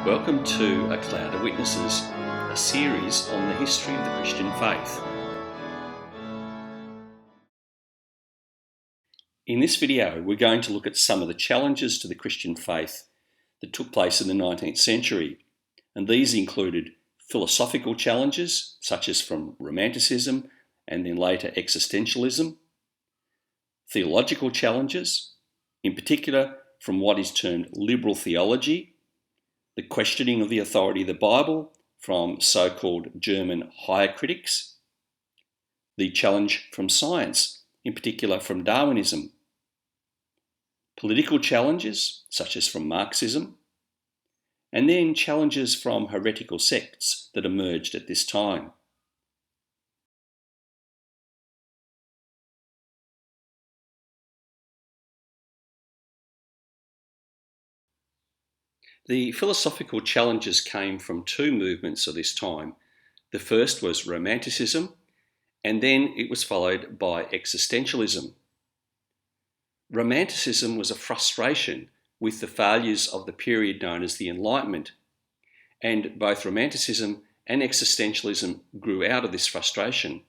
Welcome to A Cloud of Witnesses, a series on the history of the Christian faith. In this video, we're going to look at some of the challenges to the Christian faith that took place in the 19th century, and these included philosophical challenges, such as from Romanticism and then later Existentialism, theological challenges, in particular from what is termed liberal theology, the questioning of the authority of the Bible from so-called German higher critics, the challenge from science, in particular from Darwinism, political challenges, such as from Marxism, and then challenges from heretical sects that emerged at this time. The philosophical challenges came from two movements of this time. The first was Romanticism, and then it was followed by Existentialism. Romanticism was a frustration with the failures of the period known as the Enlightenment, and both Romanticism and Existentialism grew out of this frustration.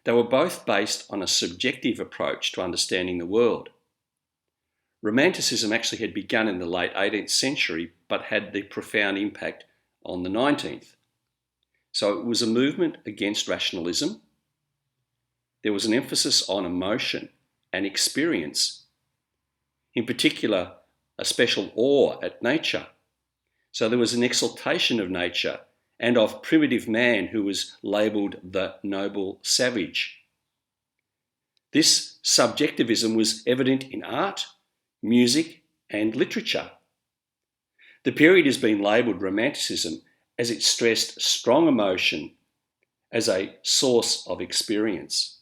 They were both based on a subjective approach to understanding the world. Romanticism actually had begun in the late 18th century, but had the profound impact on the 19th. So it was a movement against rationalism. There was an emphasis on emotion and experience, in particular, a special awe at nature. So there was an exaltation of nature and of primitive man who was labelled the noble savage. This subjectivism was evident in art, music and literature. The period has been labelled Romanticism as it stressed strong emotion as a source of experience.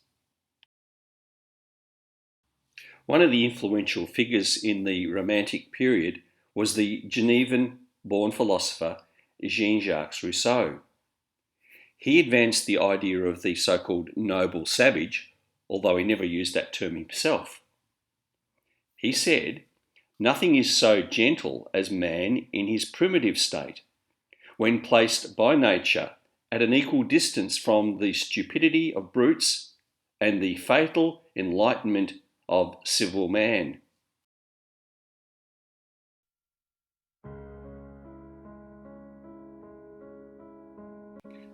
One of the influential figures in the Romantic period was the Genevan-born philosopher Jean-Jacques Rousseau. He advanced the idea of the so-called noble savage, although he never used that term himself. He said, "Nothing is so gentle as man in his primitive state, when placed by nature at an equal distance from the stupidity of brutes and the fatal enlightenment of civil man."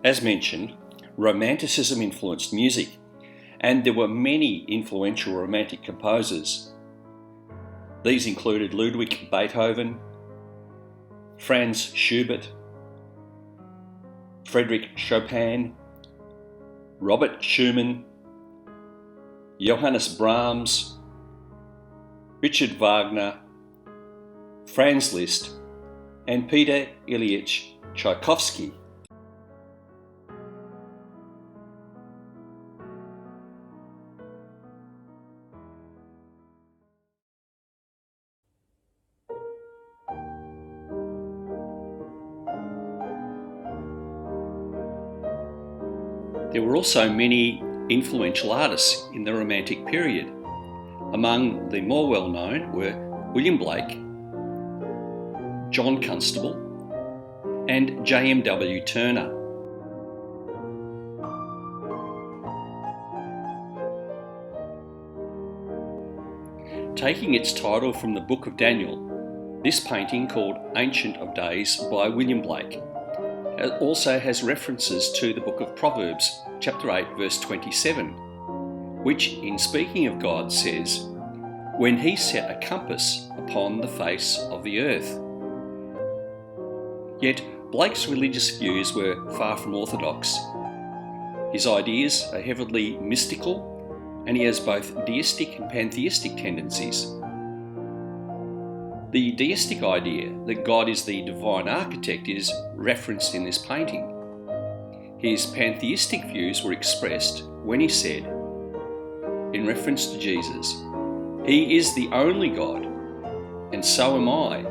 As mentioned, Romanticism influenced music, and there were many influential Romantic composers. These included Ludwig Beethoven, Franz Schubert, Friedrich Chopin, Robert Schumann, Johannes Brahms, Richard Wagner, Franz Liszt, and Peter Ilyich Tchaikovsky. There were also many influential artists in the Romantic period. Among the more well-known were William Blake, John Constable, and J.M.W. Turner. Taking its title from the Book of Daniel, this painting, called Ancient of Days by William Blake, also has references to the book of Proverbs, chapter 8, verse 27, which, in speaking of God, says, "When he set a compass upon the face of the earth." Yet Blake's religious views were far from orthodox. His ideas are heavily mystical, and he has both deistic and pantheistic tendencies. The deistic idea that God is the divine architect is referenced in this painting. His pantheistic views were expressed when he said, in reference to Jesus, "He is the only God, and so am I,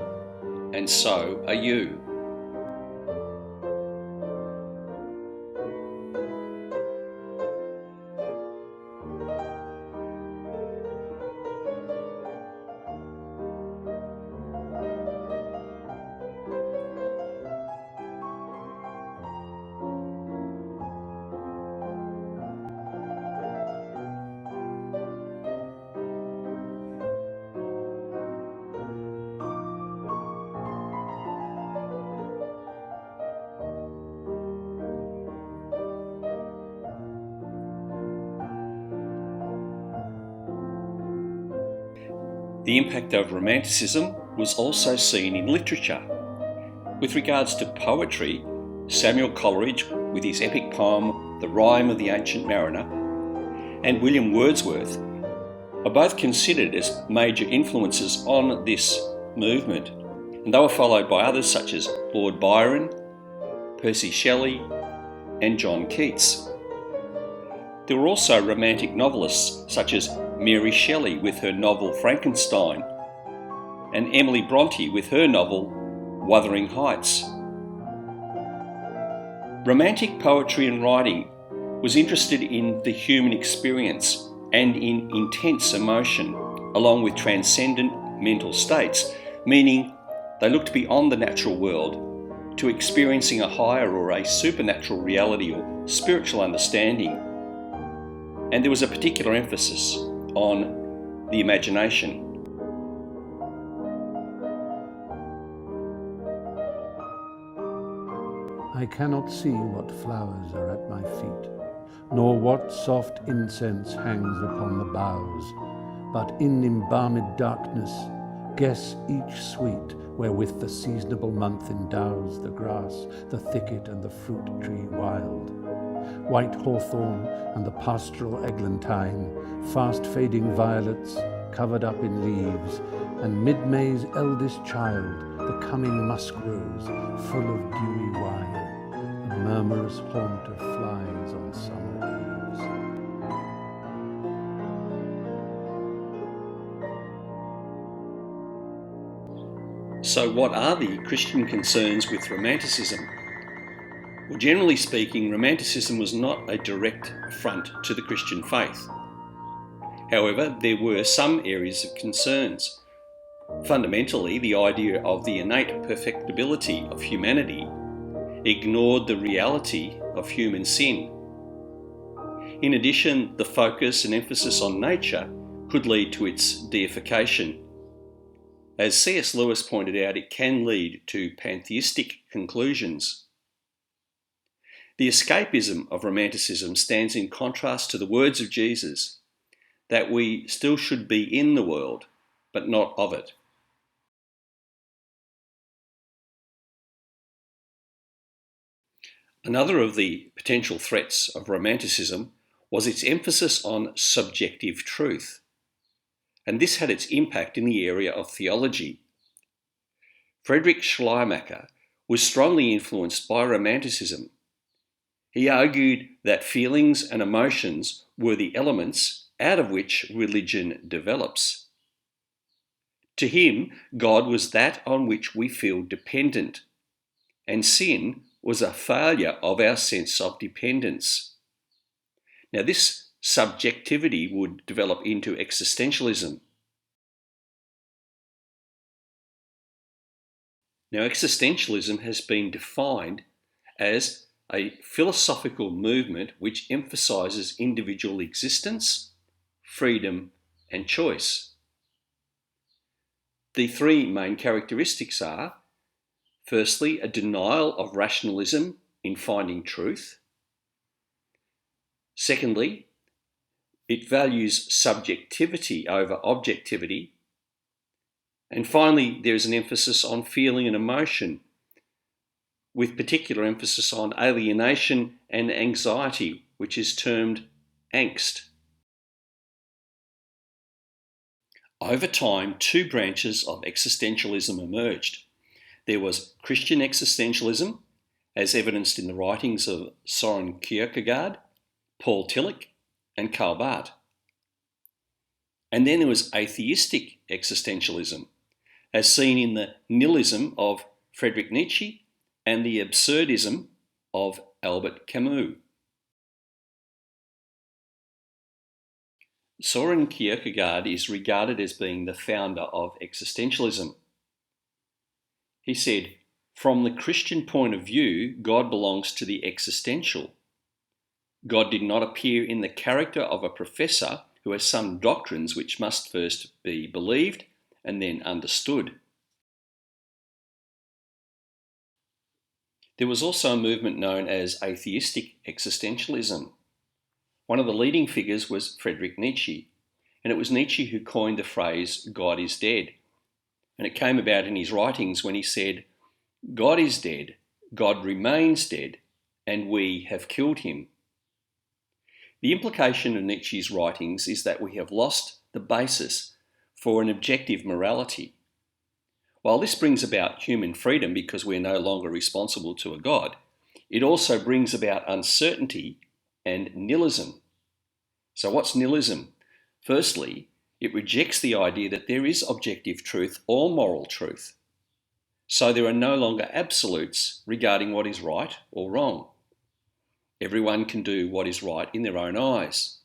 and so are you." The impact of Romanticism was also seen in literature. With regards to poetry, Samuel Coleridge, with his epic poem The Rime of the Ancient Mariner, and William Wordsworth are both considered as major influences on this movement, and they were followed by others such as Lord Byron, Percy Shelley, and John Keats. There were also romantic novelists such as Mary Shelley with her novel Frankenstein, and Emily Bronte with her novel Wuthering Heights. Romantic poetry and writing was interested in the human experience and in intense emotion, along with transcendent mental states, meaning they looked beyond the natural world to experiencing a higher or a supernatural reality or spiritual understanding. And there was a particular emphasis on the imagination. I cannot see what flowers are at my feet, nor what soft incense hangs upon the boughs, but in embalmed darkness guess each sweet wherewith the seasonable month endows the grass, the thicket, and the fruit tree wild. White hawthorn and the pastoral eglantine, fast fading violets covered up in leaves, and mid-May's eldest child, the coming musk rose, full of dewy wine, the murmurous haunt of flies on summer eves. So what are the Christian concerns with Romanticism? Well, generally speaking, Romanticism was not a direct affront to the Christian faith. However, there were some areas of concerns. Fundamentally, the idea of the innate perfectibility of humanity ignored the reality of human sin. In addition, the focus and emphasis on nature could lead to its deification. As C.S. Lewis pointed out, it can lead to pantheistic conclusions. The escapism of Romanticism stands in contrast to the words of Jesus, that we still should be in the world, but not of it. Another of the potential threats of Romanticism was its emphasis on subjective truth, and this had its impact in the area of theology. Friedrich Schleiermacher was strongly influenced by Romanticism. He argued that feelings and emotions were the elements out of which religion develops. To him, God was that on which we feel dependent, and sin was a failure of our sense of dependence. Now, this subjectivity would develop into existentialism. Now, existentialism has been defined as a philosophical movement which emphasises individual existence, freedom, and choice. The three main characteristics are, firstly, a denial of rationalism in finding truth. Secondly, it values subjectivity over objectivity. And finally, there is an emphasis on feeling and emotion, with particular emphasis on alienation and anxiety, which is termed angst. Over time, two branches of existentialism emerged. There was Christian existentialism, as evidenced in the writings of Soren Kierkegaard, Paul Tillich, and Karl. And then there was atheistic existentialism, as seen in the nihilism of Friedrich Nietzsche and the absurdism of Albert Camus. Soren Kierkegaard is regarded as being the founder of existentialism. He said, "From the Christian point of view, God belongs to the existential. God did not appear in the character of a professor who has some doctrines which must first be believed and then understood." There was also a movement known as atheistic existentialism. One of the leading figures was Friedrich Nietzsche. and it was Nietzsche who coined the phrase, God is dead. And it came about in his writings when he said, God is dead, God remains dead, and we have killed him. The implication of Nietzsche's writings is that we have lost the basis for an objective morality. While this brings about human freedom because we're no longer responsible to a God, it also brings about uncertainty and nihilism. So what's nihilism? Firstly, it rejects the idea that there is objective truth or moral truth. So there are no longer absolutes regarding what is right or wrong. Everyone can do what is right in their own eyes.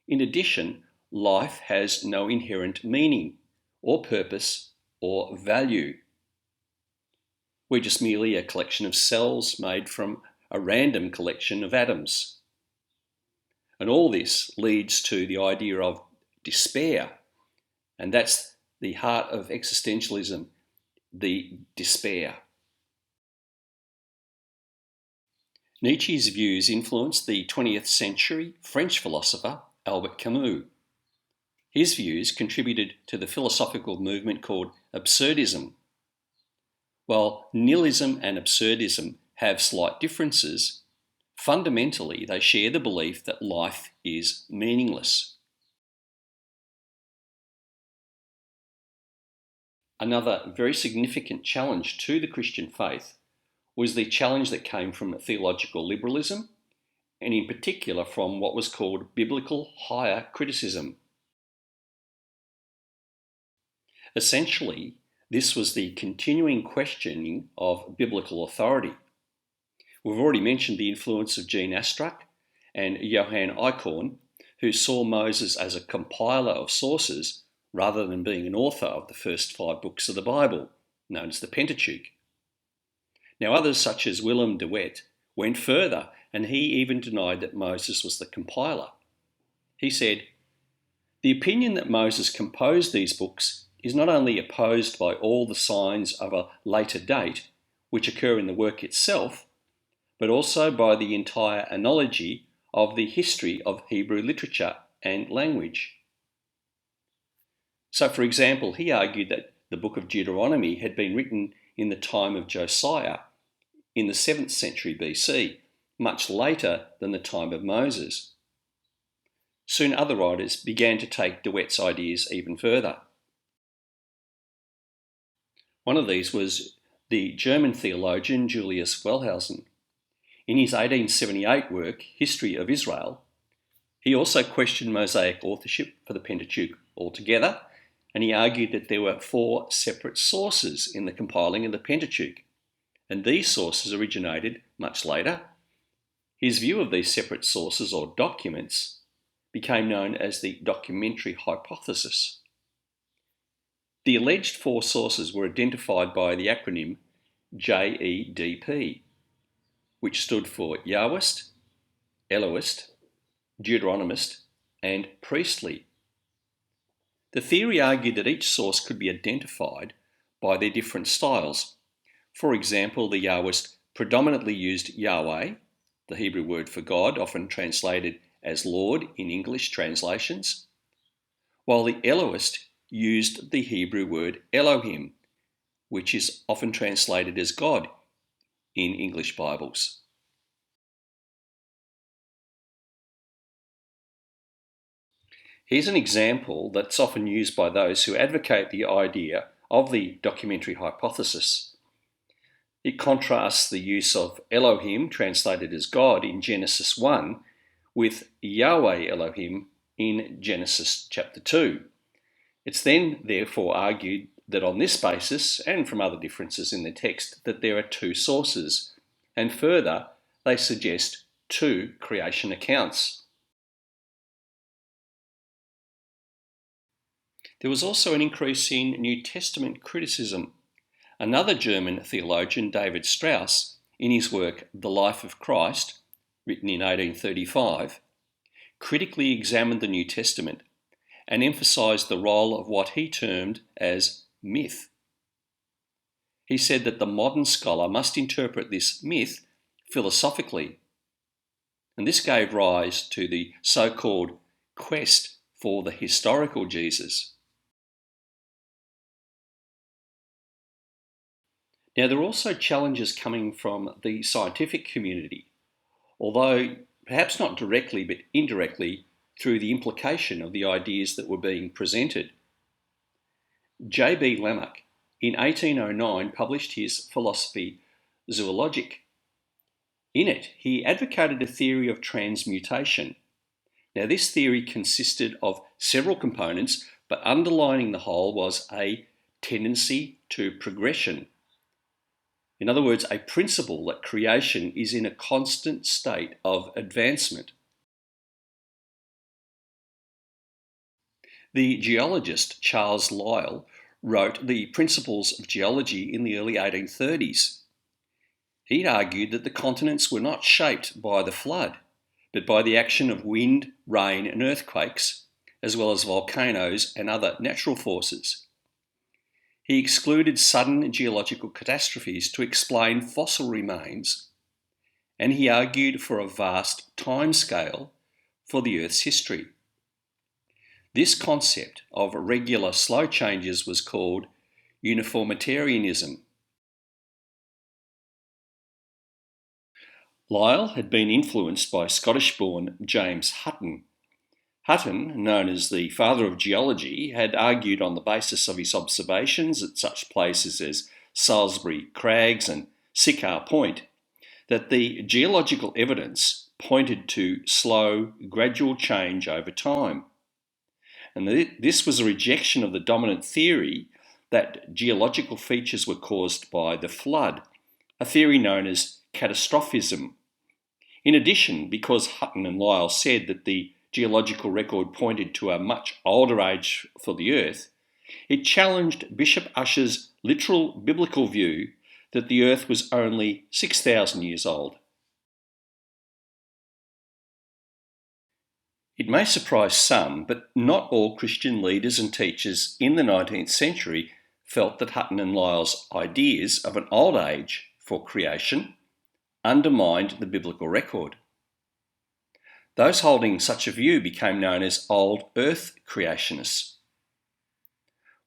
In addition, life has no inherent meaning or purpose or value. We're just merely a collection of cells made from a random collection of atoms. And all this leads to the idea of despair, and that's the heart of existentialism, the despair. Nietzsche's views influenced the 20th century French philosopher Albert Camus. His views contributed to the philosophical movement called absurdism. While nihilism and absurdism have slight differences, fundamentally they share the belief that life is meaningless. Another very significant challenge to the Christian faith was the challenge that came from theological liberalism, and in particular from what was called biblical higher criticism. Essentially, this was the continuing questioning of biblical authority. We've already mentioned the influence of Jean Astruc and Johann Eichhorn, who saw Moses as a compiler of sources rather than being an author of the first 5 books of the Bible, known as the Pentateuch. Now others, such as Wilhelm de Wette, went further, and he even denied that Moses was the compiler. He said, "The opinion that Moses composed these books is not only opposed by all the signs of a later date, which occur in the work itself, but also by the entire analogy of the history of Hebrew literature and language." So, for example, he argued that the book of Deuteronomy had been written in the time of Josiah, in the 7th century BC, much later than the time of Moses. Soon other writers began to take de Wette's ideas even further. One of these was the German theologian Julius Wellhausen. In his 1878 work, History of Israel, he also questioned Mosaic authorship for the Pentateuch altogether, and he argued that there were 4 separate sources in the compiling of the Pentateuch, and these sources originated much later. His view of these separate sources or documents became known as the documentary hypothesis. The alleged 4 sources were identified by the acronym JEDP, which stood for Yahwist, Elohist, Deuteronomist, and Priestly. The theory argued that each source could be identified by their different styles. For example, the Yahwist predominantly used Yahweh, the Hebrew word for God, often translated as Lord in English translations, while the Elohist used the Hebrew word Elohim, which is often translated as God in English Bibles. Here's an example that's often used by those who advocate the idea of the documentary hypothesis. It contrasts the use of Elohim, translated as God in Genesis 1, with Yahweh Elohim in Genesis chapter 2. It's then therefore argued that on this basis, and from other differences in the text, that there are 2 sources, and further, they suggest 2 creation accounts. There was also an increase in New Testament criticism. Another German theologian, David Strauss, in his work The Life of Christ, written in 1835, critically examined the New Testament and emphasised the role of what he termed as myth. He said that the modern scholar must interpret this myth philosophically, and this gave rise to the so-called quest for the historical Jesus. Now, there are also challenges coming from the scientific community, although perhaps not directly but indirectly through the implication of the ideas that were being presented. J.B. Lamarck in 1809 published his Philosophy Zoologique. In it, he advocated a theory of transmutation. Now, this theory consisted of several components, but underlining the whole was a tendency to progression. In other words, a principle that creation is in a constant state of advancement. The geologist Charles Lyell wrote the Principles of Geology in the early 1830s. He argued that the continents were not shaped by the flood, but by the action of wind, rain and earthquakes, as well as volcanoes and other natural forces. He excluded sudden geological catastrophes to explain fossil remains, and he argued for a vast timescale for the Earth's history. This concept of regular slow changes was called uniformitarianism. Lyell had been influenced by Scottish-born James Hutton. Hutton, known as the father of geology, had argued on the basis of his observations at such places as Salisbury Crags and Sycamore Point that the geological evidence pointed to slow, gradual change over time. And this was a rejection of the dominant theory that geological features were caused by the flood, a theory known as catastrophism. In addition, because Hutton and Lyell said that the geological record pointed to a much older age for the Earth, it challenged Bishop Ussher's literal biblical view that the Earth was only 6,000 years old. It may surprise some, but not all Christian leaders and teachers in the 19th century felt that Hutton and Lyell's ideas of an old age for creation undermined the biblical record. Those holding such a view became known as Old Earth creationists.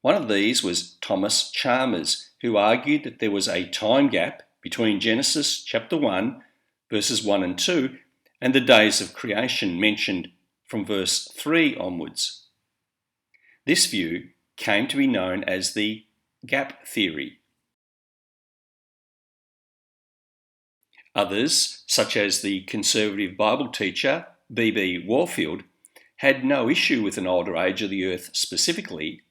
One of these was Thomas Chalmers, who argued that there was a time gap between Genesis chapter 1, verses 1 and 2, and the days of creation mentioned from verse 3 onwards. This view came to be known as the gap theory. Others, such as the conservative Bible teacher B.B. Warfield, had no issue with an older age of the Earth specifically,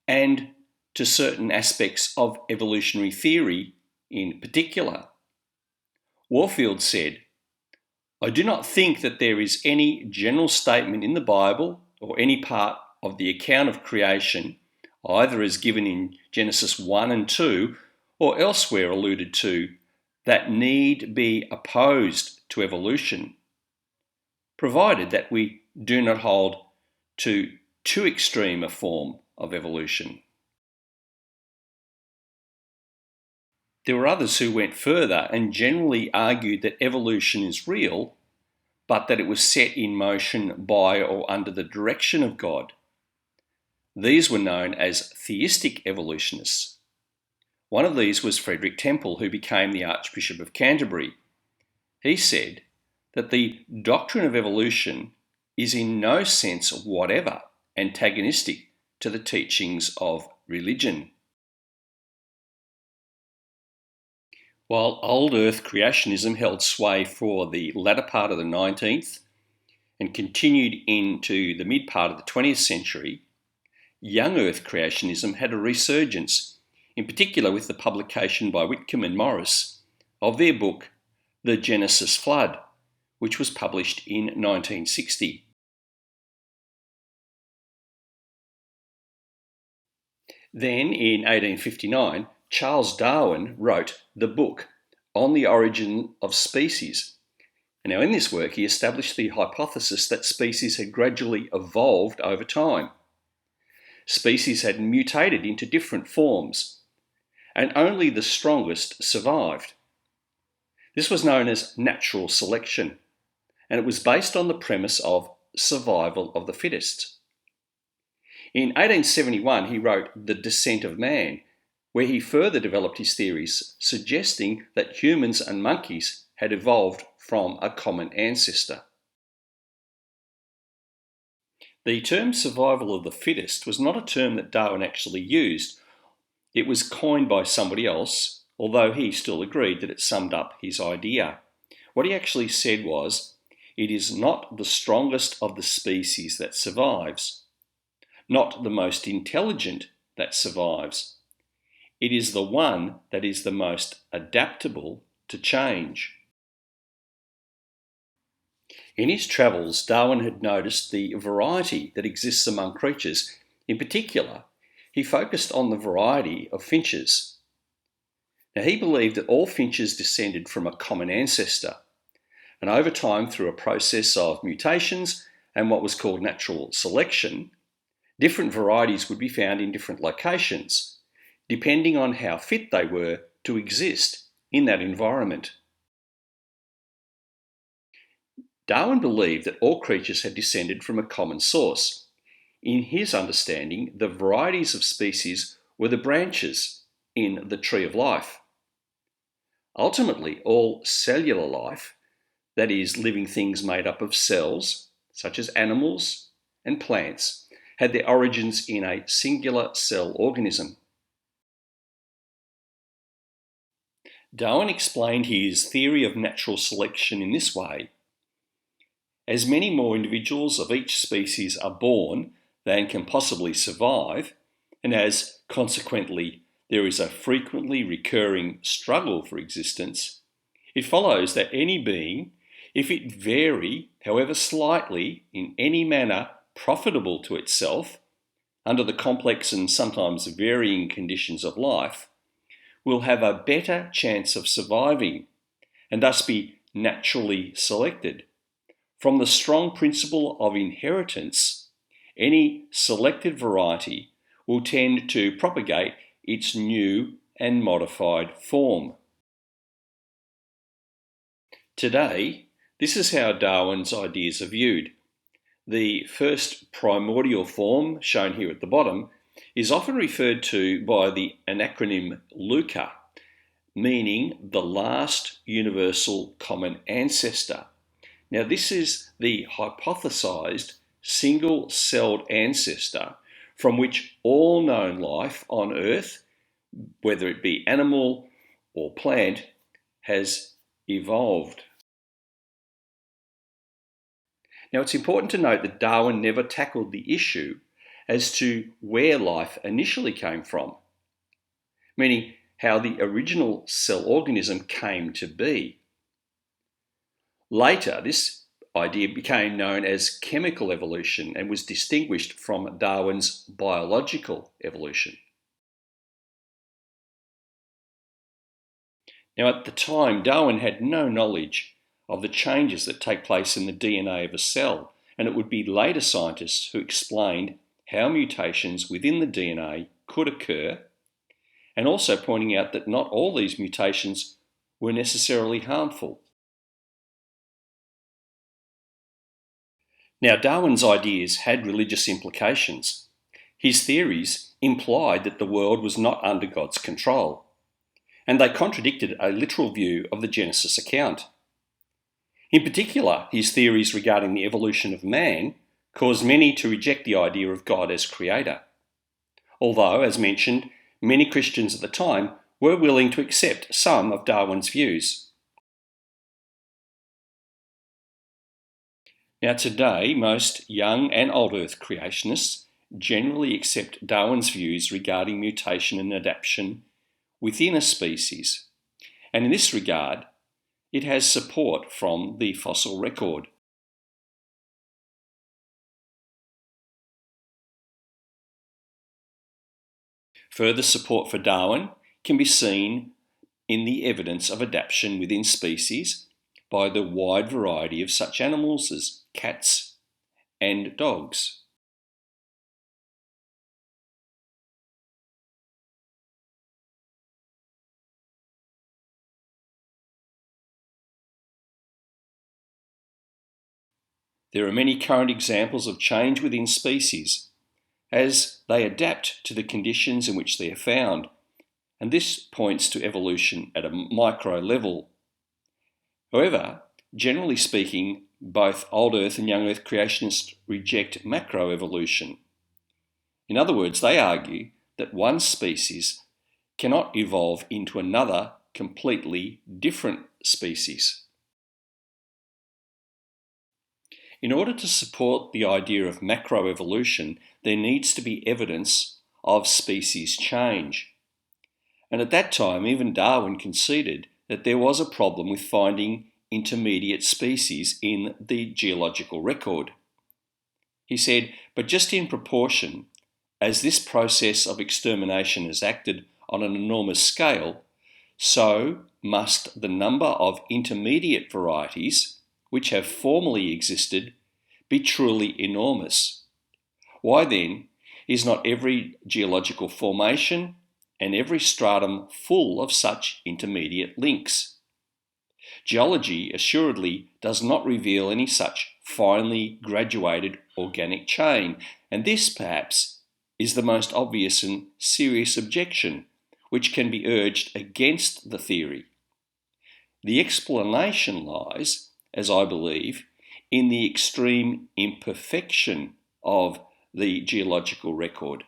and to certain aspects of evolutionary theory in particular. Warfield said, "I do not think that there is any general statement in the Bible or any part of the account of creation, either as given in Genesis 1 and 2 or elsewhere alluded to, that need be opposed to evolution, provided that we do not hold to too extreme a form of evolution." There were others who went further and generally argued that evolution is real, but that it was set in motion by or under the direction of God. These were known as theistic evolutionists. One of these was Frederick Temple, who became the Archbishop of Canterbury. He said that the doctrine of evolution is in no sense whatever antagonistic to the teachings of religion. While Old Earth creationism held sway for the latter part of the 19th and continued into the mid part of the 20th century, Young Earth creationism had a resurgence, in particular with the publication by Whitcomb and Morris of their book, The Genesis Flood, which was published in 1960. Then, in 1859, Charles Darwin wrote the book On the Origin of Species. Now, in this work, he established the hypothesis that species had gradually evolved over time. Species had mutated into different forms, and only the strongest survived. This was known as natural selection, and it was based on the premise of survival of the fittest. In 1871, he wrote The Descent of Man, where he further developed his theories, suggesting that humans and monkeys had evolved from a common ancestor. The term survival of the fittest was not a term that Darwin actually used. It was coined by somebody else, although he still agreed that it summed up his idea. What he actually said was, it is not the strongest of the species that survives, not the most intelligent that survives. It is the one that is the most adaptable to change. In his travels, Darwin had noticed the variety that exists among creatures. In particular, he focused on the variety of finches. Now, he believed that all finches descended from a common ancestor, and over time, through a process of mutations and what was called natural selection, different varieties would be found in different locations, depending on how fit they were to exist in that environment. Darwin believed that all creatures had descended from a common source. In his understanding, the varieties of species were the branches in the tree of life. Ultimately, all cellular life, that is, living things made up of cells, such as animals and plants, had their origins in a singular cell organism. Darwin explained his theory of natural selection in this way. As many more individuals of each species are born than can possibly survive, and as, consequently, there is a frequently recurring struggle for existence, it follows that any being, if it vary, however slightly, in any manner profitable to itself, under the complex and sometimes varying conditions of life, will have a better chance of surviving, and thus be naturally selected. From the strong principle of inheritance, any selected variety will tend to propagate its new and modified form. Today, this is how Darwin's ideas are viewed. The first primordial form, shown here at the bottom, is often referred to by the acronym LUCA, meaning the last universal common ancestor. Now, this is the hypothesized single-celled ancestor from which all known life on Earth, whether it be animal or plant, has evolved. Now, it's important to note that Darwin never tackled the issue as to where life initially came from, meaning how the original cell organism came to be. Later, this idea became known as chemical evolution and was distinguished from Darwin's biological evolution. Now, at the time, Darwin had no knowledge of the changes that take place in the DNA of a cell, and it would be later scientists who explained how mutations within the DNA could occur, and also pointing out that not all these mutations were necessarily harmful. Now, Darwin's ideas had religious implications. His theories implied that the world was not under God's control, and they contradicted a literal view of the Genesis account. In particular, his theories regarding the evolution of man caused many to reject the idea of God as creator. Although, as mentioned, many Christians at the time were willing to accept some of Darwin's views. Now, today, most young and old Earth creationists generally accept Darwin's views regarding mutation and adaptation within a species, and in this regard, it has support from the fossil record. Further support for Darwin can be seen in the evidence of adaptation within species by the wide variety of such animals as cats and dogs. There are many current examples of change within species, as they adapt to the conditions in which they are found, and this points to evolution at a micro level. However, generally speaking, both old Earth and young Earth creationists reject macroevolution. In other words, they argue that one species cannot evolve into another completely different species. In order to support the idea of macroevolution, there needs to be evidence of species change. And at that time, even Darwin conceded that there was a problem with finding intermediate species in the geological record. He said, but just in proportion, as this process of extermination has acted on an enormous scale, so must the number of intermediate varieties, which have formerly existed, be truly enormous. Why then is not every geological formation and every stratum full of such intermediate links? Geology assuredly does not reveal any such finely graduated organic chain, and this perhaps is the most obvious and serious objection which can be urged against the theory. The explanation lies, as I believe, in the extreme imperfection of the geological record.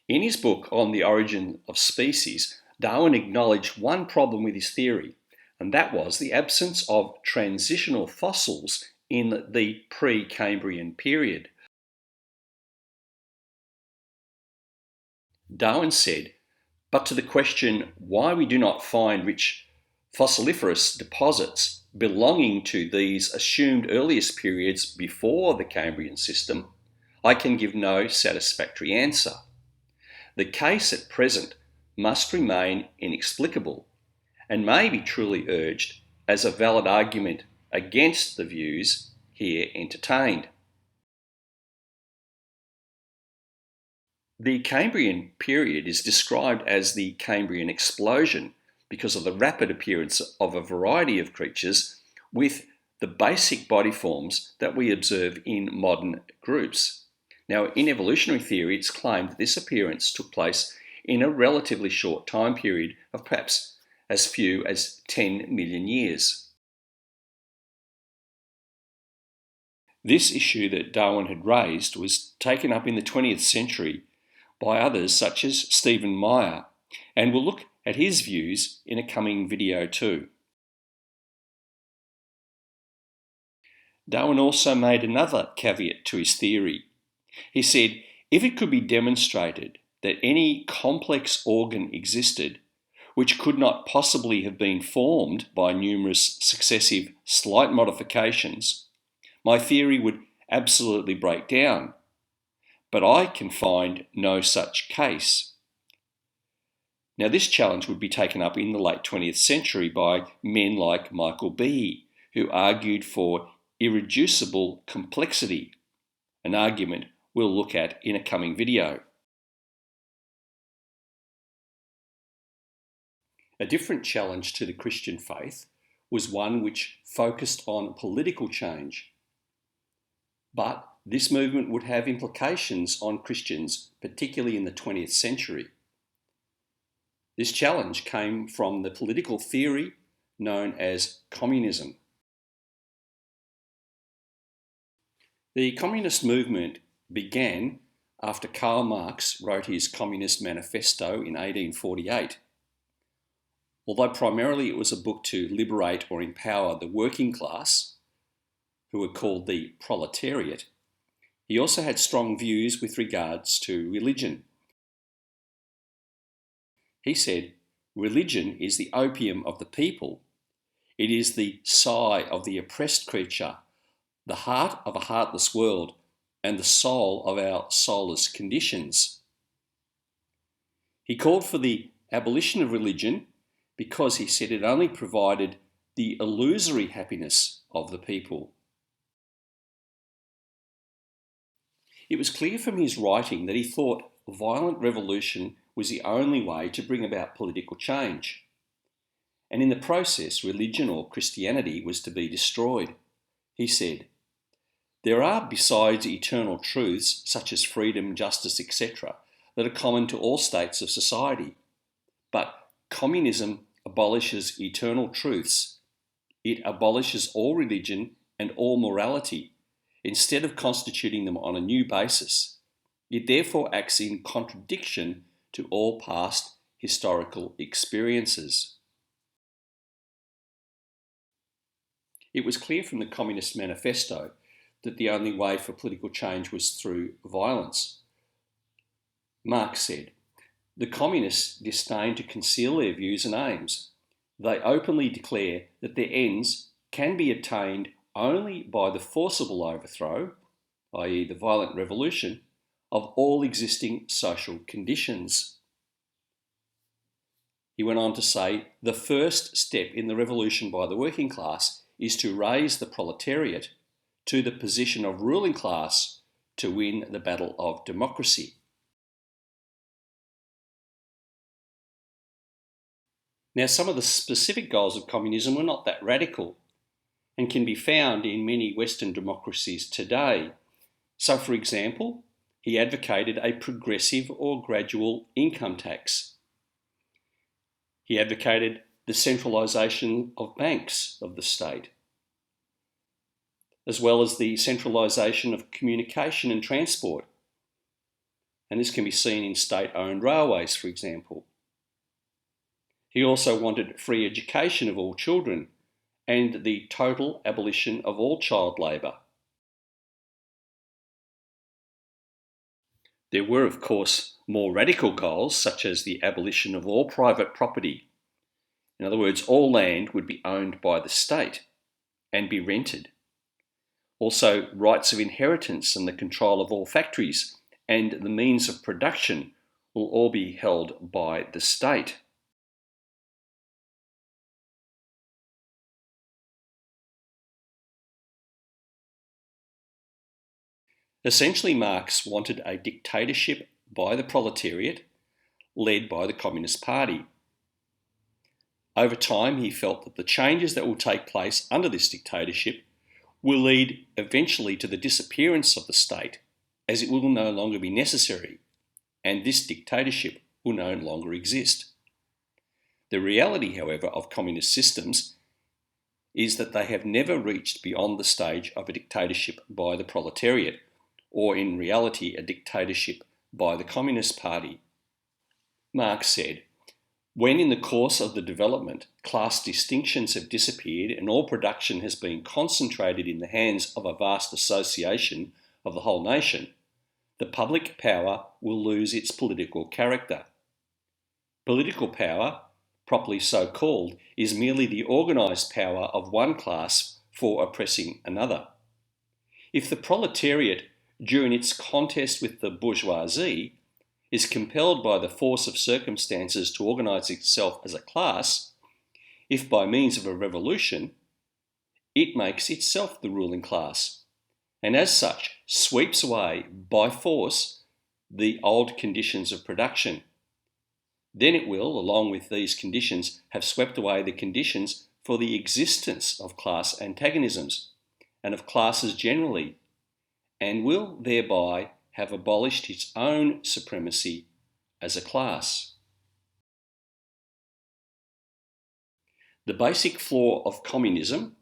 In his book on the origin of species, Darwin acknowledged one problem with his theory, and that was the absence of transitional fossils in the pre-Cambrian period. Darwin said, but to the question why we do not find rich fossiliferous deposits belonging to these assumed earliest periods before the Cambrian system, I can give no satisfactory answer. The case at present must remain inexplicable and may be truly urged as a valid argument against the views here entertained. The Cambrian period is described as the Cambrian explosion because of the rapid appearance of a variety of creatures with the basic body forms that we observe in modern groups. Now, in evolutionary theory, it's claimed that this appearance took place in a relatively short time period of perhaps as few as 10 million years. This issue that Darwin had raised was taken up in the 20th century by others such as Stephen Meyer, and we'll look at his views in a coming video too. Darwin also made another caveat to his theory. He said, if it could be demonstrated that any complex organ existed which could not possibly have been formed by numerous successive slight modifications, my theory would absolutely break down. But I can find no such case. Now, this challenge would be taken up in the late 20th century by men like Michael Behe, who argued for irreducible complexity, an argument we'll look at in a coming video. A different challenge to the Christian faith was one which focused on political change. But this movement would have implications on Christians, particularly in the 20th century. This challenge came from the political theory known as communism. The communist movement began after Karl Marx wrote his Communist Manifesto in 1848. Although primarily it was a book to liberate or empower the working class, who were called the proletariat, he also had strong views with regards to religion. He said, religion is the opium of the people. It is the sigh of the oppressed creature, the heart of a heartless world, and the soul of our soulless conditions. He called for the abolition of religion because he said it only provided the illusory happiness of the people. It was clear from his writing that he thought violent revolution was the only way to bring about political change. And in the process, religion or Christianity was to be destroyed. He said, There are, besides eternal truths such as freedom, justice, etc., that are common to all states of society. But communism abolishes eternal truths. It abolishes all religion and all morality, instead of constituting them on a new basis. It therefore acts in contradiction to all past historical experiences. It was clear from the Communist Manifesto that the only way for political change was through violence. Marx said, "The communists disdain to conceal their views and aims. They openly declare that their ends can be attained only by the forcible overthrow, i.e. the violent revolution, of all existing social conditions." He went on to say, "The first step in the revolution by the working class is to raise the proletariat to the position of ruling class to win the battle of democracy." Now, some of the specific goals of communism were not that radical and can be found in many Western democracies today. So, for example, he advocated a progressive or gradual income tax. He advocated the centralisation of banks of the state, as well as the centralisation of communication and transport. And this can be seen in state-owned railways, for example. He also wanted free education of all children and the total abolition of all child labour. There were, of course, more radical goals, such as the abolition of all private property. In other words, all land would be owned by the state and be rented. Also, rights of inheritance and the control of all factories and the means of production will all be held by the state. Essentially, Marx wanted a dictatorship by the proletariat led by the Communist Party. Over time, he felt that the changes that will take place under this dictatorship will lead eventually to the disappearance of the state, as it will no longer be necessary, and this dictatorship will no longer exist. The reality, however, of communist systems is that they have never reached beyond the stage of a dictatorship by the proletariat, or in reality a dictatorship by the Communist Party. Marx said, "When in the course of the development class distinctions have disappeared and all production has been concentrated in the hands of a vast association of the whole nation, the public power will lose its political character. Political power, properly so called, is merely the organised power of one class for oppressing another. If the proletariat, during its contest with the bourgeoisie, is compelled by the force of circumstances to organise itself as a class, if by means of a revolution, it makes itself the ruling class, and as such sweeps away by force the old conditions of production. Then it will, along with these conditions, have swept away the conditions for the existence of class antagonisms and of classes generally, and will thereby have abolished its own supremacy as a class." The basic flaw of communism,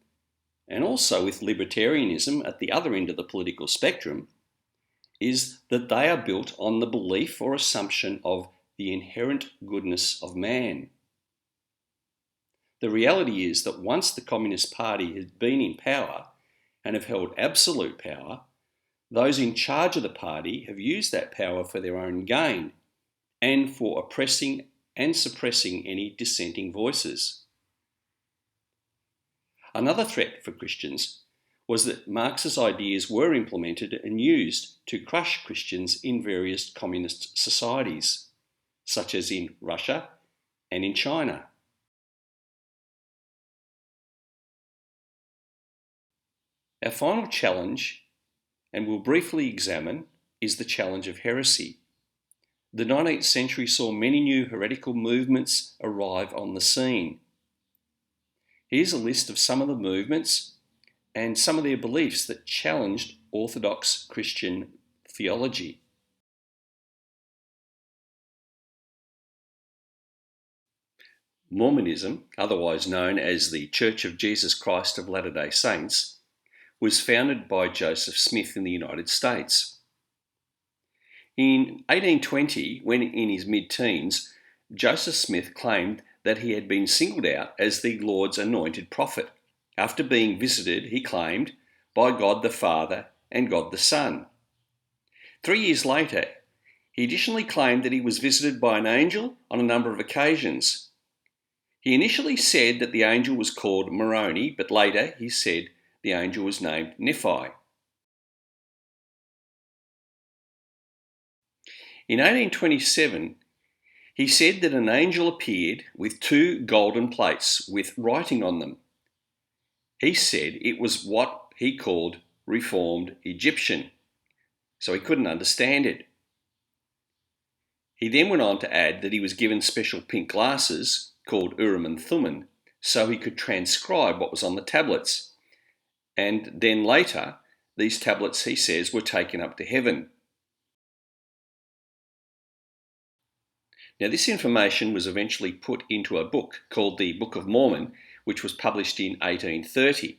and also with libertarianism at the other end of the political spectrum, is that they are built on the belief or assumption of the inherent goodness of man. The reality is that once the Communist Party has been in power and have held absolute power, those in charge of the party have used that power for their own gain and for oppressing and suppressing any dissenting voices. Another threat for Christians was that Marx's ideas were implemented and used to crush Christians in various communist societies, such as in Russia and in China. Our final challenge, and we'll briefly examine, is the challenge of heresy. The 19th century saw many new heretical movements arrive on the scene. Here's a list of some of the movements and some of their beliefs that challenged Orthodox Christian theology. Mormonism, otherwise known as the Church of Jesus Christ of Latter-day Saints, was founded by Joseph Smith in the United States. In 1820, when in his mid-teens, Joseph Smith claimed that he had been singled out as the Lord's anointed prophet, after being visited, he claimed, by God the Father and God the Son. 3 years later, he additionally claimed that he was visited by an angel on a number of occasions. He initially said that the angel was called Moroni, but later he said the angel was named Nephi. In 1827, he said that an angel appeared with 2 golden plates with writing on them. He said it was what he called Reformed Egyptian, so he couldn't understand it. He then went on to add that he was given special pink glasses called Urim and Thummim, so he could transcribe what was on the tablets. And then later, these tablets, he says, were taken up to heaven. Now, this information was eventually put into a book called the Book of Mormon, which was published in 1830.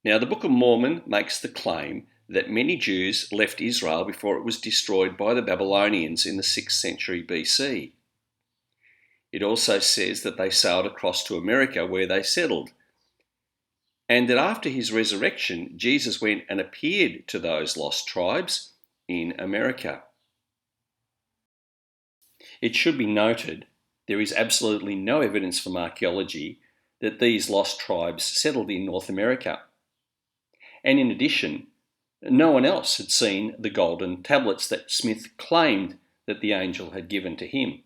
Now, the Book of Mormon makes the claim that many Jews left Israel before it was destroyed by the Babylonians in the 6th century BC. It also says that they sailed across to America where they settled, and that after his resurrection, Jesus went and appeared to those lost tribes in America. It should be noted, there is absolutely no evidence from archaeology that these lost tribes settled in North America. And in addition, no one else had seen the golden tablets that Smith claimed that the angel had given to him.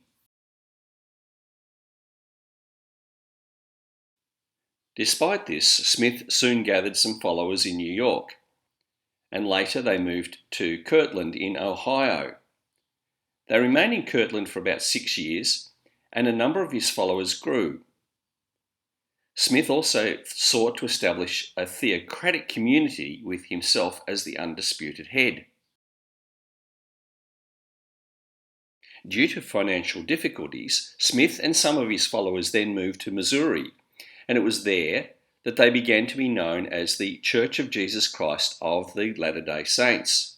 Despite this, Smith soon gathered some followers in New York, and later they moved to Kirtland in Ohio. They remained in Kirtland for about 6 years, and a number of his followers grew. Smith also sought to establish a theocratic community with himself as the undisputed head. Due to financial difficulties, Smith and some of his followers then moved to Missouri, and it was there that they began to be known as the Church of Jesus Christ of the Latter-day Saints.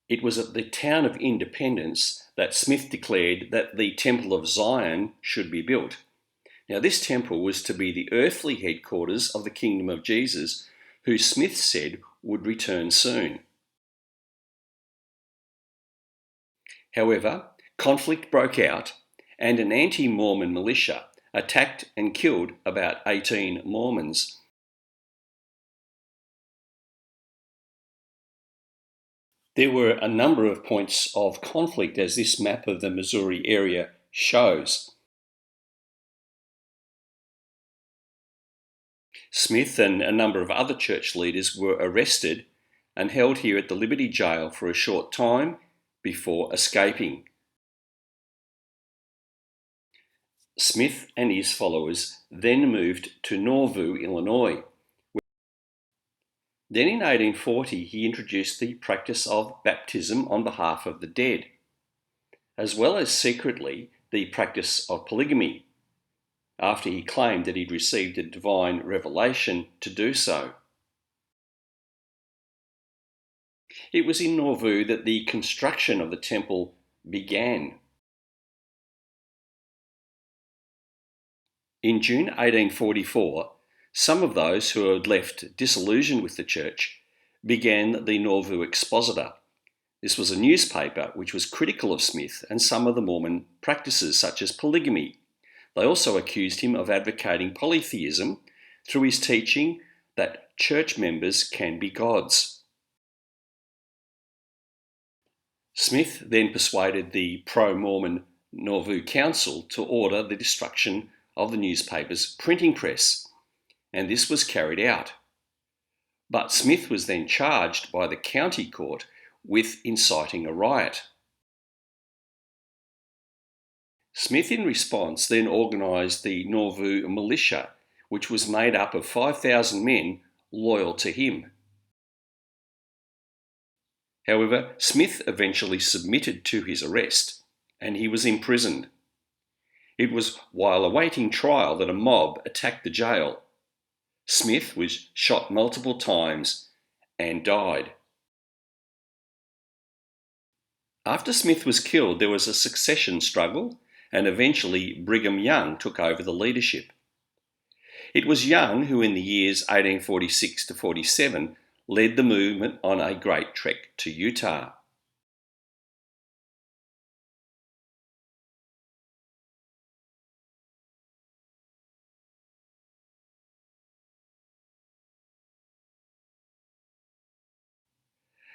It was at the town of Independence that Smith declared that the Temple of Zion should be built. Now, this temple was to be the earthly headquarters of the kingdom of Jesus, who Smith said would return soon. However, conflict broke out, and an anti-Mormon militia attacked and killed about 18 Mormons. There were a number of points of conflict, as this map of the Missouri area shows. Smith and a number of other church leaders were arrested and held here at the Liberty Jail for a short time before escaping. Smith and his followers then moved to Nauvoo, Illinois. Then in 1840 he introduced the practice of baptism on behalf of the dead, as well as secretly the practice of polygamy, after he claimed that he'd received a divine revelation to do so. It was in Nauvoo that the construction of the temple began. In June 1844, some of those who had left disillusioned with the church began the Nauvoo Expositor. This was a newspaper which was critical of Smith and some of the Mormon practices such as polygamy. They also accused him of advocating polytheism through his teaching that church members can be gods. Smith then persuaded the pro-Mormon Nauvoo Council to order the destruction of the newspaper's printing press, and this was carried out. But Smith was then charged by the county court with inciting a riot. Smith, in response, then organised the Nauvoo militia, which was made up of 5,000 men loyal to him. However, Smith eventually submitted to his arrest, and he was imprisoned. It was while awaiting trial that a mob attacked the jail. Smith was shot multiple times and died. After Smith was killed, there was a succession struggle, and eventually Brigham Young took over the leadership. It was Young who, in the years 1846 to 47, led the movement on a great trek to Utah.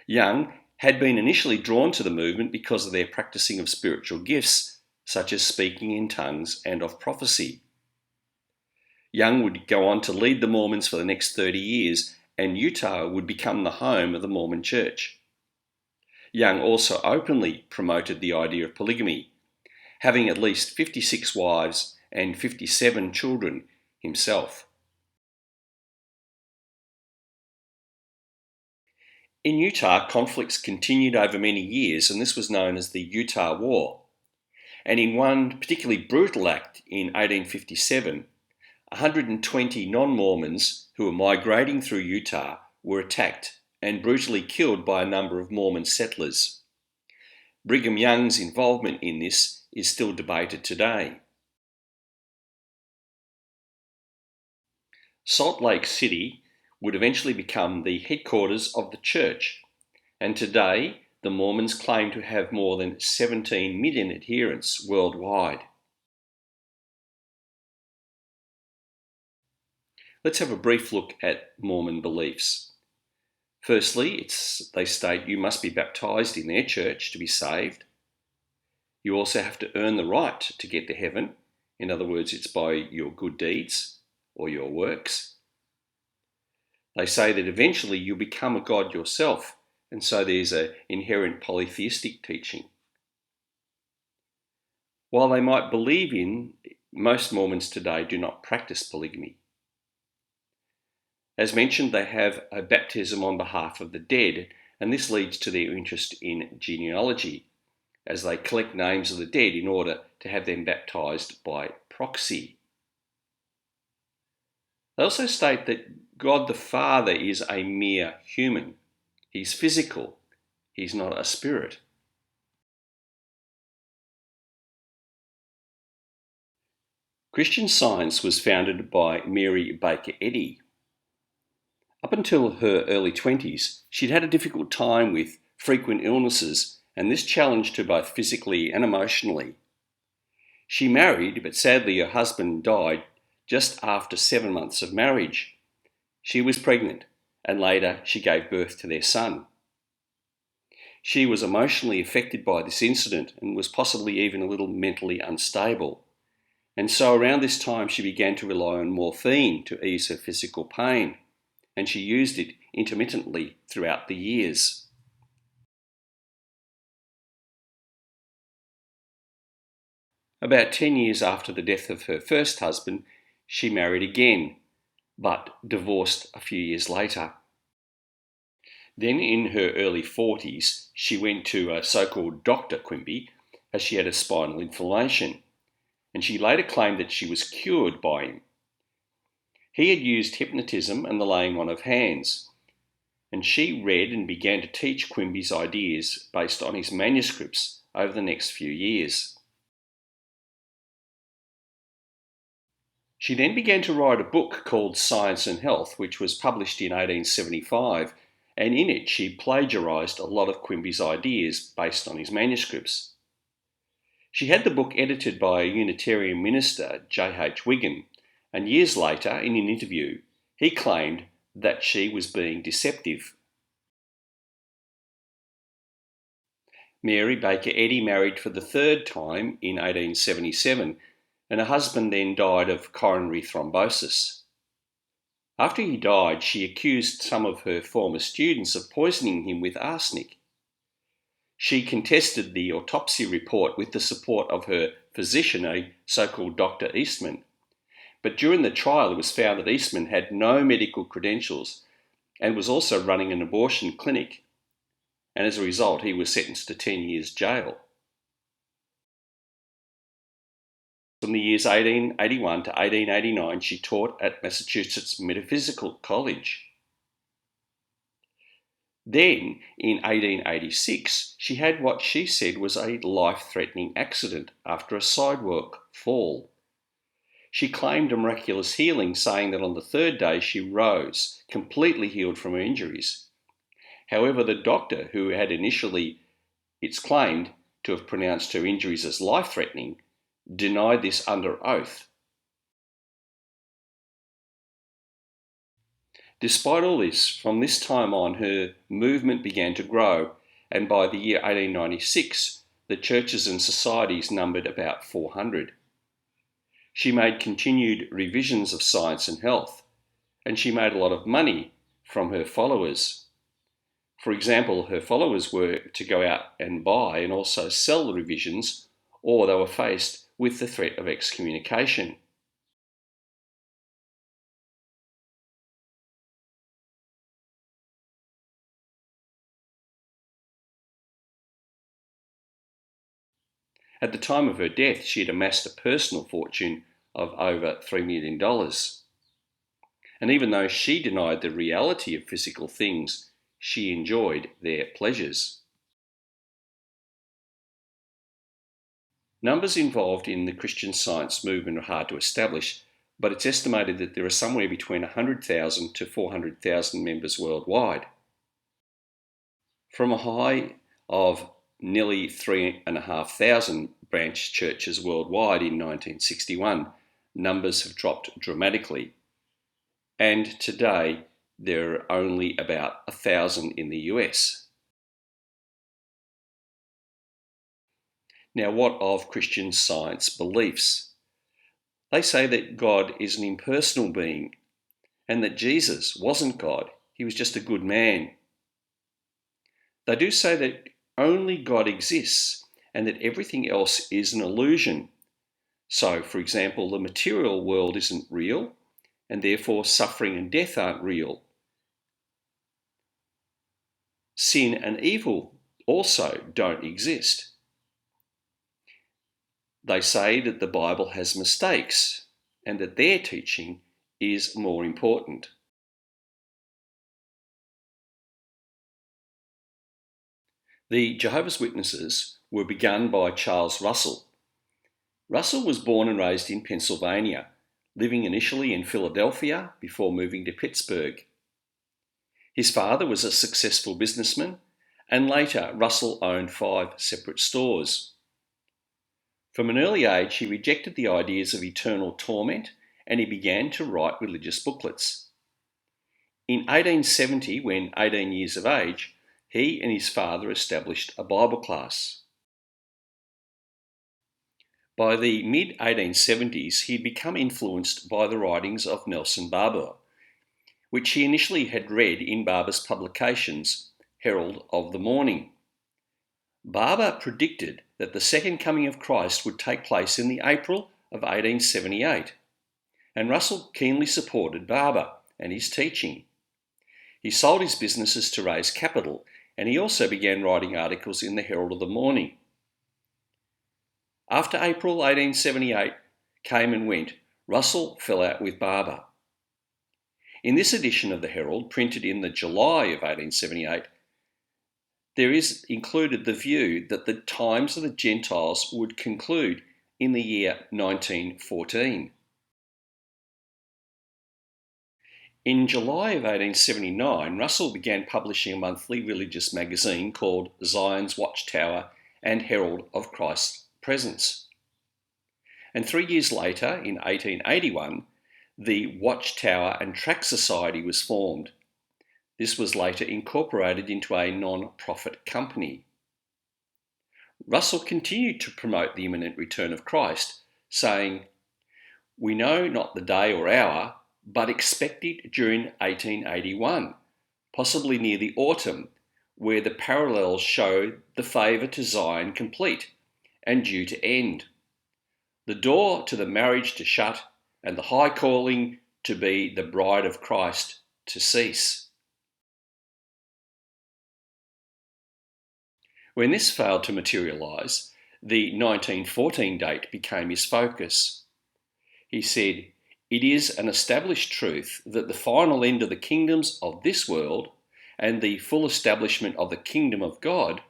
Young had been initially drawn to the movement because of their practicing of spiritual gifts, such as speaking in tongues and of prophecy. Young would go on to lead the Mormons for the next 30 years, and Utah would become the home of the Mormon Church. Young also openly promoted the idea of polygamy, having at least 56 wives and 57 children himself. In Utah, conflicts continued over many years, and this was known as the Utah War. And in one particularly brutal act in 1857, 120 non-Mormons who were migrating through Utah were attacked and brutally killed by a number of Mormon settlers. Brigham Young's involvement in this is still debated today. Salt Lake City would eventually become the headquarters of the church, and today the Mormons claim to have more than 17 million adherents worldwide. Let's have a brief look at Mormon beliefs. Firstly, they state you must be baptized in their church to be saved. You also have to earn the right to get to heaven. In other words, it's by your good deeds or your works. They say that eventually you'll become a god yourself, and so there's an inherent polytheistic teaching. While they might believe in, most Mormons today do not practice polygamy. As mentioned, they have a baptism on behalf of the dead, and this leads to their interest in genealogy, as they collect names of the dead in order to have them baptized by proxy. They also state that God the Father is a mere human. He's physical. He's not a spirit. Christian Science was founded by Mary Baker Eddy. Up until her early 20s, she'd had a difficult time with frequent illnesses, and this challenged her both physically and emotionally. She married, but sadly her husband died just after 7 months of marriage. She was pregnant, and later she gave birth to their son. She was emotionally affected by this incident and was possibly even a little mentally unstable. And so around this time she began to rely on morphine to ease her physical pain, and she used it intermittently throughout the years. About 10 years after the death of her first husband, she married again, but divorced a few years later. Then in her early 40s, she went to a so-called Dr. Quimby as she had a spinal inflammation, and she later claimed that she was cured by him. He had used hypnotism and the laying on of hands, and she read and began to teach Quimby's ideas based on his manuscripts over the next few years. She then began to write a book called Science and Health, which was published in 1875, and in it she plagiarised a lot of Quimby's ideas based on his manuscripts. She had the book edited by a Unitarian minister, J.H. Wigan, and years later, in an interview, he claimed that she was being deceptive. Mary Baker Eddy married for the third time in 1877, and her husband then died of coronary thrombosis. After he died, she accused some of her former students of poisoning him with arsenic. She contested the autopsy report with the support of her physician, a so-called Dr. Eastman, But during the trial, it was found that Eastman had no medical credentials and was also running an abortion clinic. And as a result, he was sentenced to 10 years jail. From the years 1881 to 1889, she taught at Massachusetts Metaphysical College. Then, in 1886, she had what she said was a life-threatening accident after a sidewalk fall. She claimed a miraculous healing, saying that on the third day she rose, completely healed from her injuries. However, the doctor, who had initially, it's claimed, to have pronounced her injuries as life-threatening, denied this under oath. Despite all this, from this time on, her movement began to grow, and by the year 1896, the churches and societies numbered about 400. She made continued revisions of science and health, and she made a lot of money from her followers. For example, her followers were to go out and buy and also sell the revisions, or they were faced with the threat of excommunication. At the time of her death, she had amassed a personal fortune of over $3 million. And even though she denied the reality of physical things, she enjoyed their pleasures. Numbers involved in the Christian Science movement are hard to establish, but it's estimated that there are somewhere between 100,000 to 400,000 members worldwide. From a high of nearly 3,500 branch churches worldwide in 1961, numbers have dropped dramatically. And today, there are only about 1,000 in the US. Now, what of Christian Science beliefs? They say that God is an impersonal being and that Jesus wasn't God, he was just a good man. They do say that only God exists and that everything else is an illusion. So, for example, the material world isn't real, and therefore suffering and death aren't real. Sin and evil also don't exist. They say that the Bible has mistakes and that their teaching is more important. The Jehovah's Witnesses were begun by Charles Russell. Russell was born and raised in Pennsylvania, living initially in Philadelphia before moving to Pittsburgh. His father was a successful businessman, and later Russell owned 5 separate stores. From an early age, he rejected the ideas of eternal torment, and he began to write religious booklets. In 1870, when 18 years of age, he and his father established a Bible class. By the mid-1870s, he had become influenced by the writings of Nelson Barbour, which he initially had read in Barbour's publications, Herald of the Morning. Barbour predicted that the second coming of Christ would take place in the April of 1878, and Russell keenly supported Barbour and his teaching. He sold his businesses to raise capital, and he also began writing articles in the Herald of the Morning. After April 1878 came and went, Russell fell out with Barbour. In this edition of the Herald, printed in the July of 1878, there is included the view that the times of the Gentiles would conclude in the year 1914. In July of 1879, Russell began publishing a monthly religious magazine called Zion's Watchtower and Herald of Christ's Presence. And 3 years later, in 1881, the Watchtower and Tract Society was formed. This was later incorporated into a non-profit company. Russell continued to promote the imminent return of Christ, saying, "We know not the day or hour, but expect it during 1881, possibly near the autumn, where the parallels show the favour to Zion complete and due to end. The door to the marriage to shut, and the high calling to be the bride of Christ to cease. When this failed to materialise, the 1914 date became his focus. He said, "It is an established truth that the final end of the kingdoms of this world and the full establishment of the kingdom of God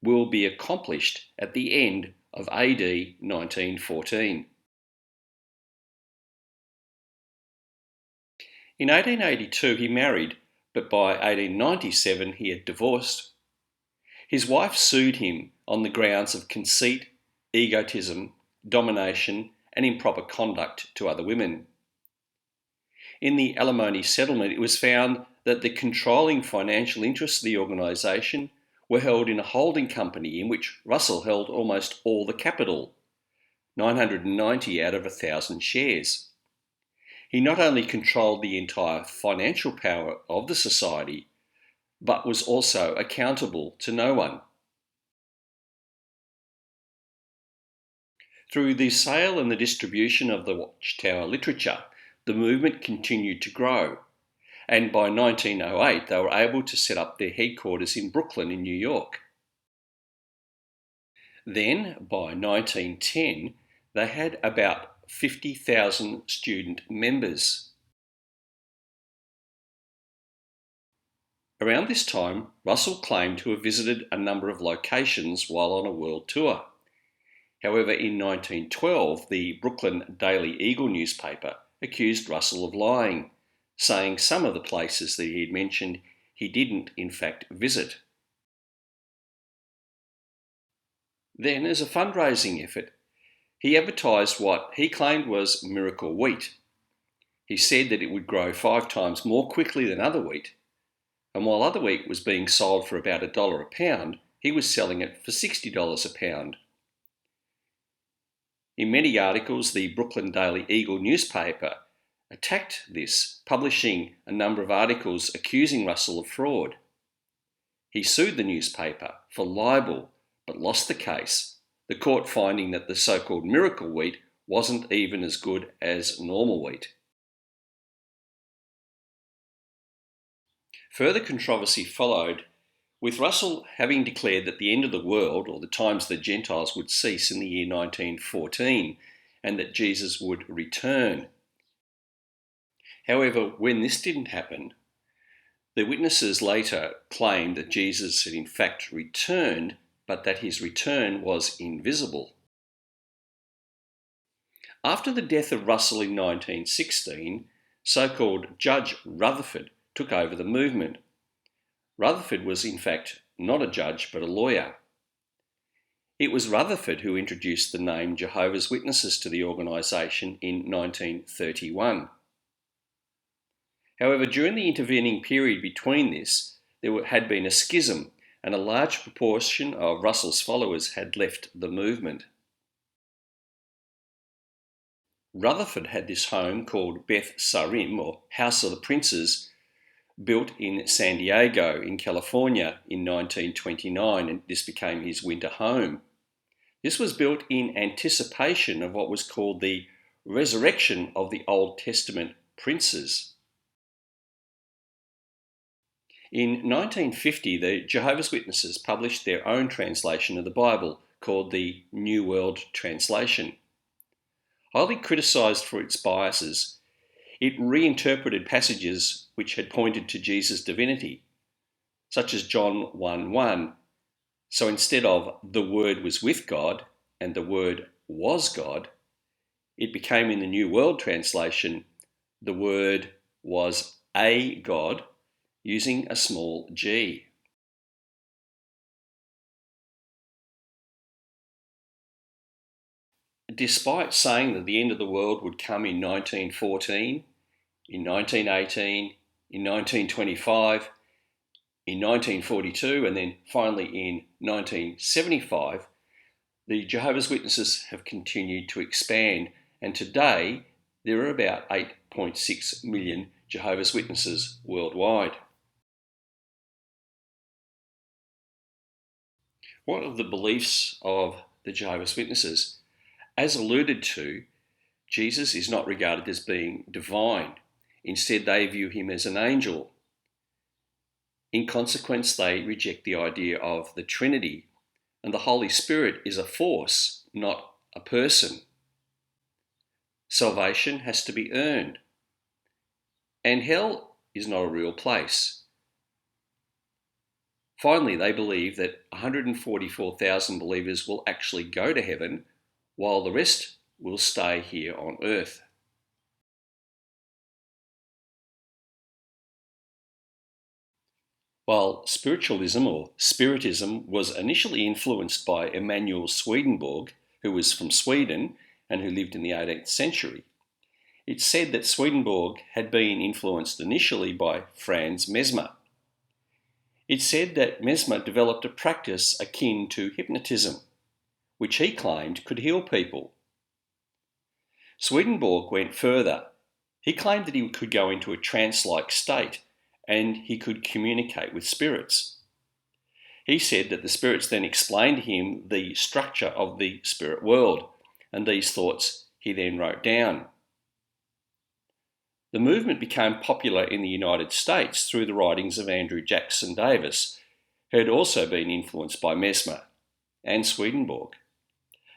will be accomplished at the end of AD 1914. In 1882 he married, but by 1897 he had divorced. His wife sued him on the grounds of conceit, egotism, domination, and improper conduct to other women. In the alimony settlement, it was found that the controlling financial interests of the organisation were held in a holding company in which Russell held almost all the capital, 990 out of 1,000 shares. He not only controlled the entire financial power of the society, but was also accountable to no one. Through the sale and the distribution of the Watchtower literature, the movement continued to grow, and by 1908 they were able to set up their headquarters in Brooklyn in New York. Then, by 1910, they had about 50,000 student members. Around this time, Russell claimed to have visited a number of locations while on a world tour. However, in 1912, the Brooklyn Daily Eagle newspaper accused Russell of lying, saying some of the places that he had mentioned he didn't in fact visit. Then, as a fundraising effort, he advertised what he claimed was miracle wheat. He said that it would grow 5 times more quickly than other wheat, and while other wheat was being sold for about $1 a pound, he was selling it for $60 a pound. In many articles, the Brooklyn Daily Eagle newspaper attacked this, publishing a number of articles accusing Russell of fraud. He sued the newspaper for libel, but lost the case, the court finding that the so-called miracle wheat wasn't even as good as normal wheat. Further controversy followed, with Russell having declared that the end of the world, or the times of the Gentiles, would cease in the year 1914, and that Jesus would return. However, when this didn't happen, the witnesses later claimed that Jesus had in fact returned, but that his return was invisible. After the death of Russell in 1916, so-called Judge Rutherford took over the movement. Rutherford was in fact not a judge but a lawyer. It was Rutherford who introduced the name Jehovah's Witnesses to the organisation in 1931. However, during the intervening period between this, there had been a schism, and a large proportion of Russell's followers had left the movement. Rutherford had this home called Beth Sarim, or House of the Princes, built in San Diego in California in 1929, and this became his winter home. This was built in anticipation of what was called the resurrection of the Old Testament princes. In 1950, the Jehovah's Witnesses published their own translation of the Bible called the New World Translation. Highly criticised for its biases, it reinterpreted passages which had pointed to Jesus' divinity, such as John 1:1. So instead of "the Word was with God" and "the Word was God," it became in the New World Translation, "the Word was a God," using a small g. Despite saying that the end of the world would come in 1914, in 1918, in 1925, in 1942, and then finally in 1975, the Jehovah's Witnesses have continued to expand, and today there are about 8.6 million Jehovah's Witnesses worldwide. What are the beliefs of the Jehovah's Witnesses? As alluded to, Jesus is not regarded as being divine. Instead, they view him as an angel. In consequence, they reject the idea of the Trinity, and the Holy Spirit is a force, not a person. Salvation has to be earned, and hell is not a real place. Finally, they believe that 144,000 believers will actually go to heaven, while the rest will stay here on earth. While spiritualism or spiritism was initially influenced by Emanuel Swedenborg, who was from Sweden and who lived in the 18th century, it's said that Swedenborg had been influenced initially by Franz Mesmer. It's said that Mesmer developed a practice akin to hypnotism, which he claimed could heal people. Swedenborg went further. He claimed that he could go into a trance-like state and he could communicate with spirits. He said that the spirits then explained to him the structure of the spirit world, and these thoughts he then wrote down. The movement became popular in the United States through the writings of Andrew Jackson Davis, who had also been influenced by Mesmer and Swedenborg.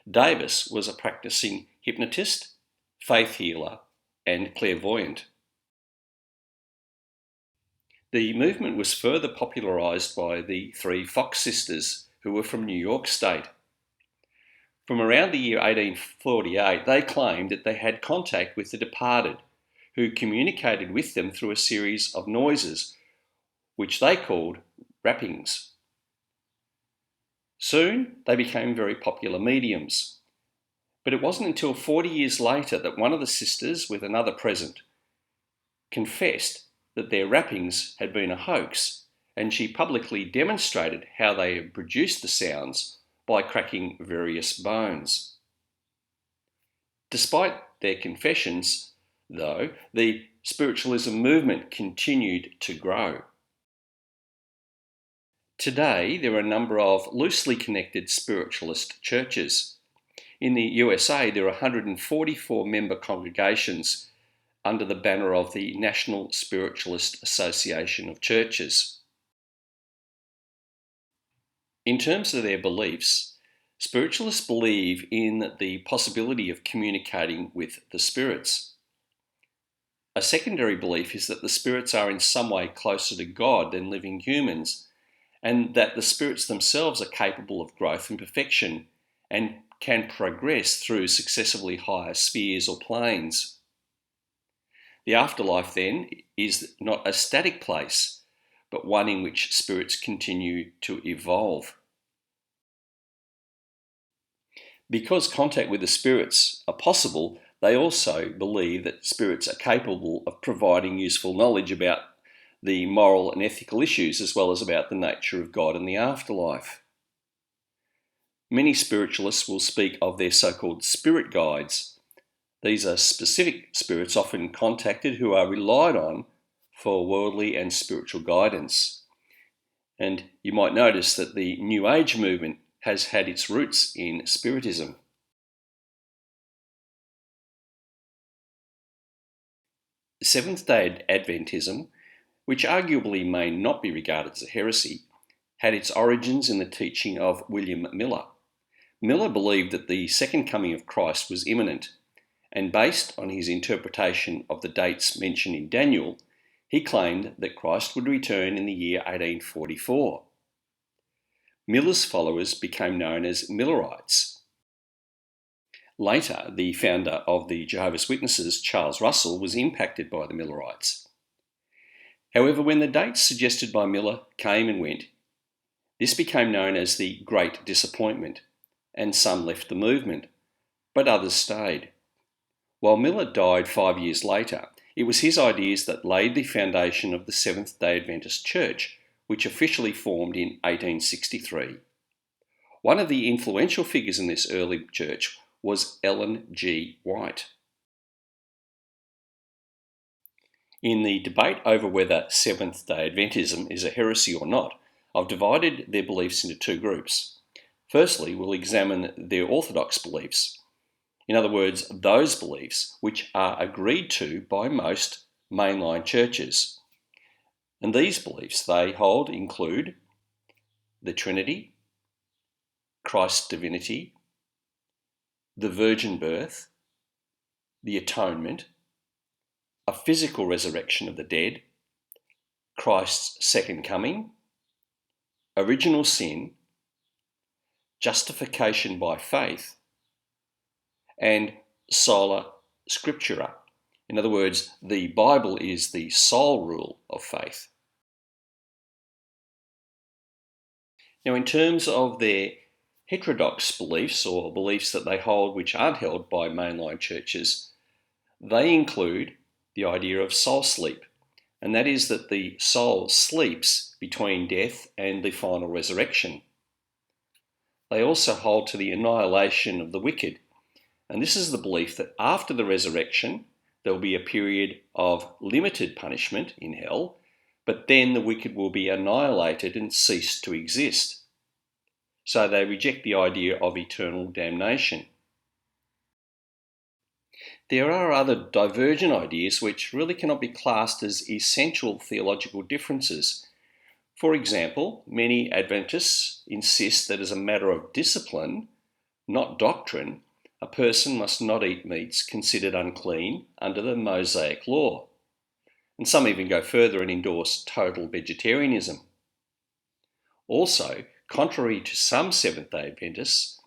Davis was a practicing hypnotist, faith healer, and clairvoyant. The movement was further popularised by the three Fox sisters, who were from New York State. From around the year 1848, they claimed that they had contact with the departed, who communicated with them through a series of noises, which they called rappings. Soon, they became very popular mediums. But it wasn't until 40 years later that one of the sisters, with another present, confessed that their rappings had been a hoax, and she publicly demonstrated how they had produced the sounds by cracking various bones. Despite their confessions, though, the spiritualism movement continued to grow. Today, there are a number of loosely connected spiritualist churches. In the USA, there are 144 member congregations under the banner of the National Spiritualist Association of Churches. In terms of their beliefs, spiritualists believe in the possibility of communicating with the spirits. A secondary belief is that the spirits are in some way closer to God than living humans, and that the spirits themselves are capable of growth and perfection and can progress through successively higher spheres or planes. The afterlife, then, is not a static place, but one in which spirits continue to evolve. Because contact with the spirits are possible, they also believe that spirits are capable of providing useful knowledge about the moral and ethical issues, as well as about the nature of God and the afterlife. Many spiritualists will speak of their so-called spirit guides. These are specific spirits often contacted who are relied on for worldly and spiritual guidance. And you might notice that the New Age movement has had its roots in Spiritism. Seventh-day Adventism, which arguably may not be regarded as a heresy, had its origins in the teaching of William Miller. Miller believed that the second coming of Christ was imminent, and based on his interpretation of the dates mentioned in Daniel, he claimed that Christ would return in the year 1844. Miller's followers became known as Millerites. Later, the founder of the Jehovah's Witnesses, Charles Russell, was impacted by the Millerites. However, when the dates suggested by Miller came and went, this became known as the Great Disappointment, and some left the movement, but others stayed. While Miller died 5 years later, it was his ideas that laid the foundation of the Seventh-day Adventist Church, which officially formed in 1863. One of the influential figures in this early church was Ellen G. White. In the debate over whether Seventh-day Adventism is a heresy or not, I've divided their beliefs into two groups. Firstly, we'll examine their orthodox beliefs. In other words, those beliefs which are agreed to by most mainline churches. And these beliefs they hold include the Trinity, Christ's divinity, the virgin birth, the atonement, a physical resurrection of the dead, Christ's second coming, original sin, justification by faith, and sola scriptura. In other words, the Bible is the sole rule of faith. Now, in terms of their heterodox beliefs, or beliefs that they hold which aren't held by mainline churches, they include the idea of soul sleep, and that is that the soul sleeps between death and the final resurrection. They also hold to the annihilation of the wicked, and this is the belief that after the resurrection there will be a period of limited punishment in hell, but then the wicked will be annihilated and cease to exist. So they reject the idea of eternal damnation. There are other divergent ideas which really cannot be classed as essential theological differences. For example, many Adventists insist that as a matter of discipline, not doctrine, a person must not eat meats considered unclean under the Mosaic law. And some even go further and endorse total vegetarianism. Also, contrary to some Seventh-day Adventists,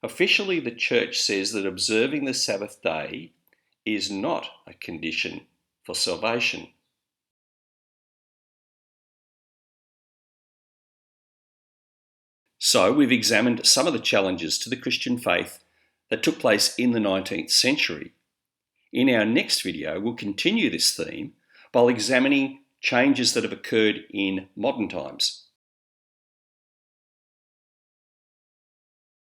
officially the Church says that observing the Sabbath day is not a condition for salvation. So we've examined some of the challenges to the Christian faith that took place in the 19th century. In our next video, we'll continue this theme by examining changes that have occurred in modern times.